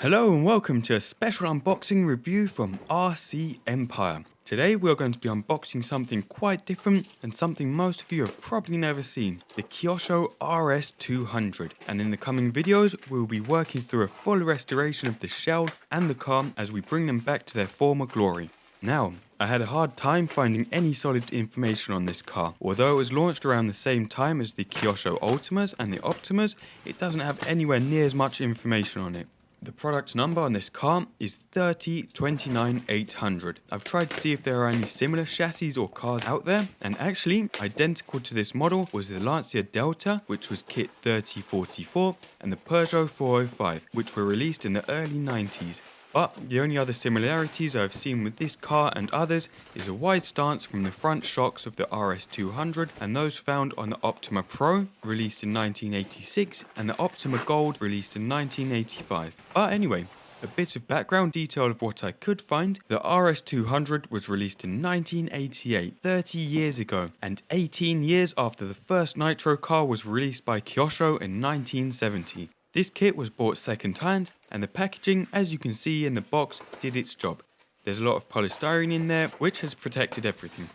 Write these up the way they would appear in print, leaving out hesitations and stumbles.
Hello and welcome to a special unboxing review from RC Empire. Today we are going to be unboxing something quite different and something most of you have probably never seen, the Kyosho RS-200. And in the coming videos we will be working through a full restoration of the shell and the car as we bring them back to their former glory. Now, I had a hard time finding any solid information on this car. Although it was launched around the same time as the Kyosho Ultimas and the Optimas, it doesn't have anywhere near as much information on it. The product number on this car is 3029800. I've tried to see if there are any similar chassis or cars out there, and actually identical to this model was the Lancia Delta, which was kit 3044, and the Peugeot 405, which were released in the early 90s. But the only other similarities I've seen with this car and others is a wide stance from the front shocks of the RS-200 and those found on the Optima Pro, released in 1986, and the Optima Gold, released in 1985. But anyway, a bit of background detail of what I could find. The RS-200 was released in 1988, 30 years ago, and 18 years after the first Nitro car was released by Kyosho in 1970. This kit was bought second hand, and the packaging, as you can see in the box, did its job. There's a lot of polystyrene in there, which has protected everything.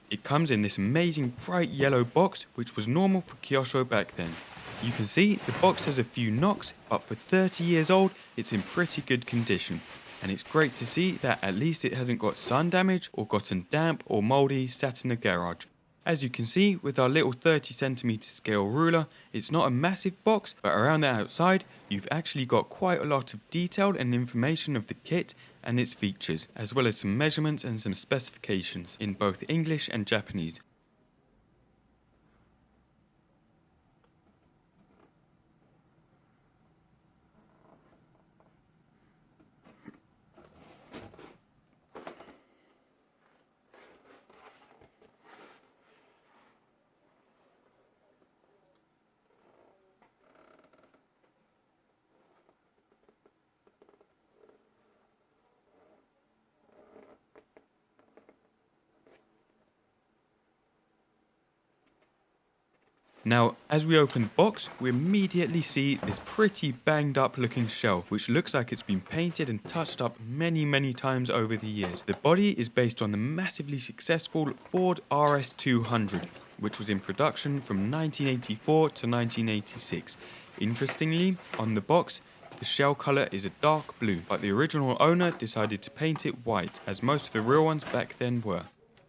It comes in this amazing bright yellow box, which was normal for Kyosho back then. You can see the box has a few knocks, but for 30 years old, it's in pretty good condition. And it's great to see that at least it hasn't got sun damage or gotten damp or mouldy sat in the garage. As you can see with our little 30cm scale ruler, it's not a massive box, but around the outside you've actually got quite a lot of detail and information of the kit and its features, as well as some measurements and some specifications in both English and Japanese. Now, as we open the box, we immediately see this pretty banged up looking shell, which looks like it's been painted and touched up many times over the years. The body is based on the massively successful Ford RS-200, which was in production from 1984 to 1986. Interestingly, on the box, the shell colour is a dark blue, but the original owner decided to paint it white, as most of the real ones back then were.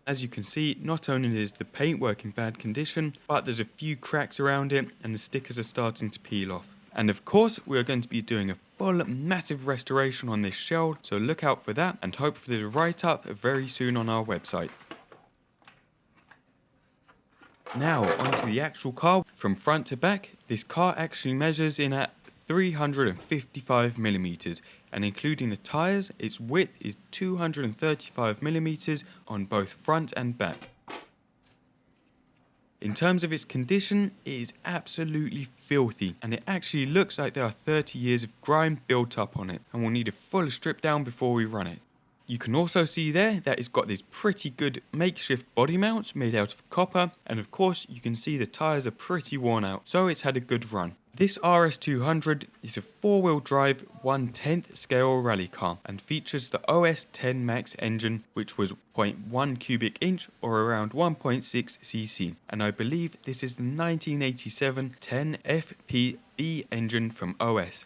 As you can see, not only is the paintwork in bad condition, but there's a few cracks around it and the stickers are starting to peel off. And of course, we are going to be doing a full massive restoration on this shell, so look out for that and hope for the write-up very soon on our website. Now, onto the actual car. From front to back, this car actually measures in at 355mm, and including the tyres, its width is 235mm on both front and back. In terms of its condition, it is absolutely filthy, and it actually looks like there are 30 years of grime built up on it, and we'll need a full strip down before we run it. You can also see there that it's got these pretty good makeshift body mounts made out of copper, and of course you can see the tyres are pretty worn out, so it's had a good run. This RS-200 is a 4-wheel drive 1/10th scale rally car and features the OS 10 Max engine, which was 0.1 cubic inch or around 1.6 cc, and I believe this is the 1987 10 FPB engine from OS.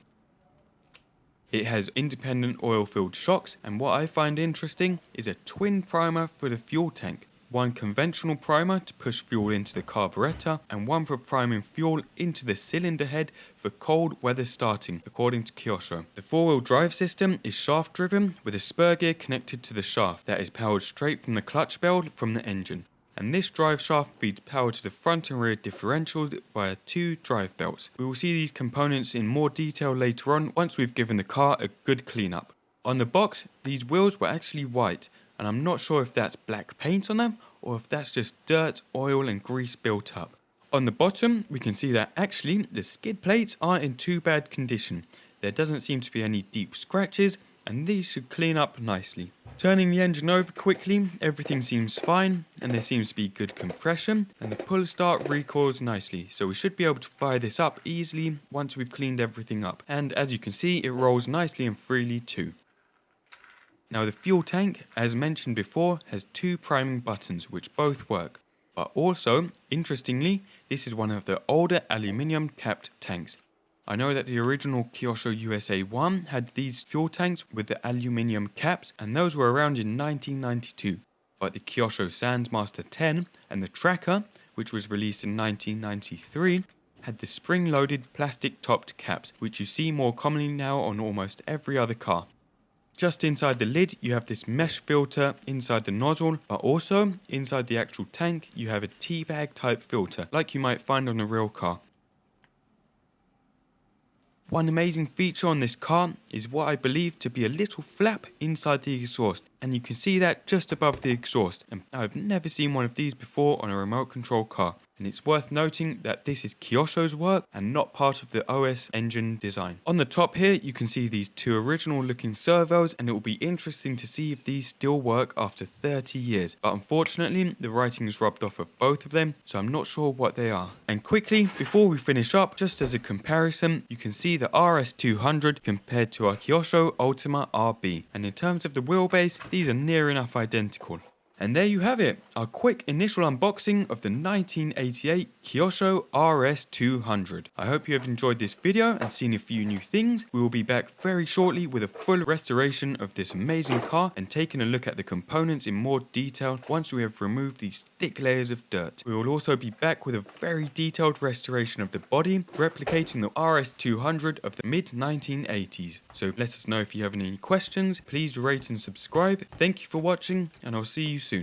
It has independent oil-filled shocks, and what I find interesting is a twin primer for the fuel tank. One conventional primer to push fuel into the carburetor, and one for priming fuel into the cylinder head for cold weather starting, according to Kyosho. The 4-wheel drive system is shaft driven with a spur gear connected to the shaft that is powered straight from the clutch belt from the engine. And this drive shaft feeds power to the front and rear differentials via 2 drive belts. We will see these components in more detail later on once we've given the car a good cleanup. On the box, these wheels were actually white, and I'm not sure if that's black paint on them or if that's just dirt, oil and grease built up. On the bottom, we can see that actually the skid plates aren't in too bad condition. There doesn't seem to be any deep scratches, and these should clean up nicely. Turning the engine over quickly, everything seems fine and there seems to be good compression, and the pull start recoils nicely, so we should be able to fire this up easily once we've cleaned everything up, and as you can see it rolls nicely and freely too. Now the fuel tank, as mentioned before, has 2 priming buttons which both work, but also, interestingly, this is one of the older aluminium capped tanks. I know that the original Kyosho USA 1 had these fuel tanks with the aluminium caps, and those were around in 1992. But the Kyosho Sandsmaster 10 and the Tracker, which was released in 1993, had the spring-loaded plastic topped caps, which you see more commonly now on almost every other car. Just inside the lid you have this mesh filter inside the nozzle, but also inside the actual tank you have a tea bag type filter like you might find on a real car. One amazing feature on this car is what I believe to be a little flap inside the exhaust, and you can see that just above the exhaust, and I've never seen one of these before on a remote control car. And it's worth noting that this is Kyosho's work and not part of the OS engine design. On the top here you can see these 2 original looking servos, and it will be interesting to see if these still work after 30 years, but unfortunately the writing is rubbed off of both of them, so I'm not sure what they are. And quickly before we finish up, just as a comparison, you can see the RS-200 compared to our Kyosho Ultima RB, and in terms of the wheelbase these are near enough identical. And there you have it, our quick initial unboxing of the 1988 Kyosho RS-200. I hope you have enjoyed this video and seen a few new things. We will be back very shortly with a full restoration of this amazing car and taking a look at the components in more detail once we have removed these thick layers of dirt. We will also be back with a very detailed restoration of the body, replicating the RS-200 of the mid-1980s. So let us know if you have any questions, please rate and subscribe. Thank you for watching, and I'll see you soon.